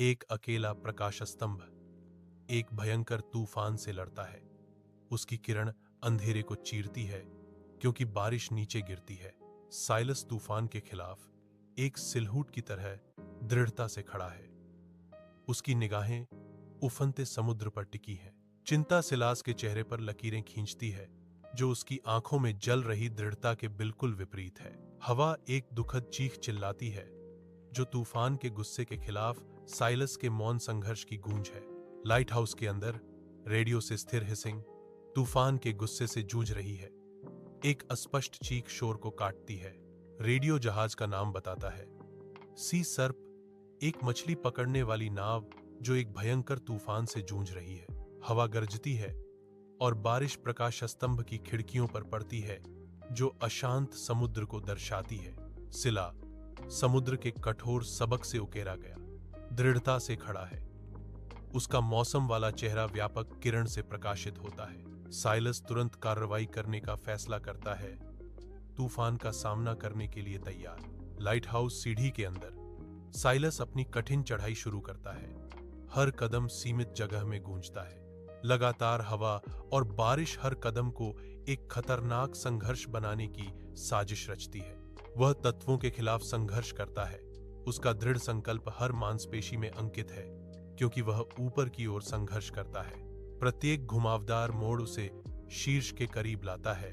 एक अकेला प्रकाश स्तंभ एक भयंकर तूफान से लड़ता है। उसकी किरण अंधेरे को चीरती है क्योंकि बारिश नीचे गिरती है। साइलस तूफान के खिलाफ एक सिलहूट की तरह दृढ़ता से खड़ा है। उसकी निगाहें उफनते समुद्र पर टिकी हैं। चिंता सिलास के चेहरे पर लकीरें खींचती है जो उसकी आंखों में जल रही दृढ़ता के बिल्कुल विपरीत है। हवा एक दुखद चीख चिल्लाती है जो तूफान के गुस्से के खिलाफ साइलस के मौन संघर्ष की गूंज है। लाइट हाउस के अंदर रेडियो से स्थिर हिसिंग तूफान के गुस्से से जूझ रही है। एक अस्पष्ट चीख शोर को काटती है। रेडियो जहाज का नाम बताता है, सी सर्प, एक मछली पकड़ने वाली नाव जो एक भयंकर तूफान से जूझ रही है। हवा गरजती है और बारिश प्रकाश स्तंभ की खिड़कियों पर पड़ती है जो अशांत समुद्र को दर्शाती है। सिला समुद्र के कठोर सबक से उकेरा गया, दृढ़ता से खड़ा है। उसका मौसम वाला चेहरा व्यापक किरण से प्रकाशित होता है। साइलस तुरंत कार्रवाई करने का फैसला करता है, तूफान का सामना करने के लिए तैयार। लाइट हाउस सीढ़ी के अंदर साइलस अपनी कठिन चढ़ाई शुरू करता है। हर कदम सीमित जगह में गूंजता है। लगातार हवा और बारिश हर कदम को एक खतरनाक संघर्ष बनाने की साजिश रचती है। वह तत्वों के खिलाफ संघर्ष करता है। उसका दृढ़ संकल्प हर मांसपेशी में अंकित है क्योंकि वह ऊपर की ओर संघर्ष करता है। प्रत्येक घुमावदार मोड़ उसे शीर्ष के करीब लाता है।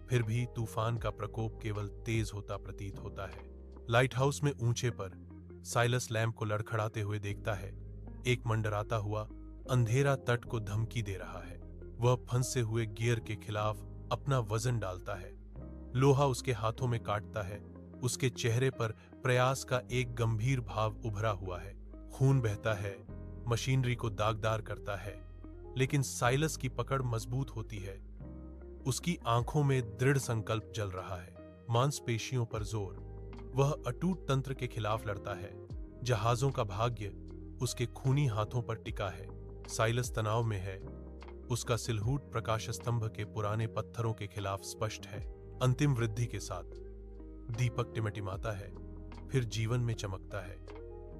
फिर भी तूफान का प्रकोप केवल तेज होता प्रतीत होता है। लाइट हाउस में ऊंचे पर साइलस लैंप को लड़खड़ाते हुए देखता है। एक मंडराता हुआ अंधेरा तट को धमकी दे रहा है। वह फंसे हुए गियर के खिलाफ अपना वजन डालता है। लोहा उसके हाथों में काटता है। उसके चेहरे पर प्रयास का एक गंभीर भाव उभरा हुआ है। खून बहता है, मशीनरी को दागदार करता है, लेकिन साइलस की पकड़ मजबूत होती है। उसकी आंखों में दृढ़ संकल्प जल रहा है, मांसपेशियों पर जोर। वह अटूट तंत्र के खिलाफ लड़ता है। जहाजों का भाग्य उसके खूनी हाथों पर टिका है। साइलस तनाव में है। उसका सिलहूट प्रकाश स्तंभ के पुराने पत्थरों के खिलाफ स्पष्ट है। अंतिम वृद्धि के साथ दीपक टिमटिमाता है, फिर जीवन में चमकता है।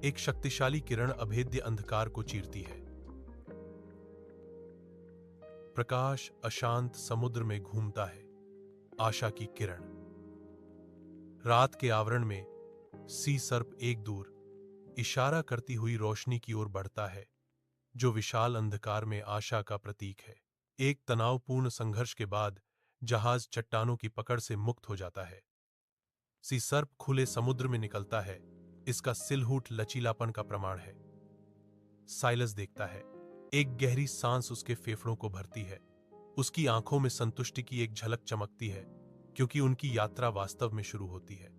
एक शक्तिशाली किरण अभेद्य अंधकार को चीरती है। प्रकाश अशांत समुद्र में घूमता है, आशा की किरण। रात के आवरण में सी सर्प एक दूर इशारा करती हुई रोशनी की ओर बढ़ता है जो विशाल अंधकार में आशा का प्रतीक है। एक तनावपूर्ण संघर्ष के बाद जहाज चट्टानों की पकड़ से मुक्त हो जाता है। सी सर्प खुले समुद्र में निकलता है। इसका सिलहूट लचीलापन का प्रमाण है। साइलस देखता है। एक गहरी सांस उसके फेफड़ों को भरती है। उसकी आंखों में संतुष्टि की एक झलक चमकती है क्योंकि उनकी यात्रा वास्तव में शुरू होती है।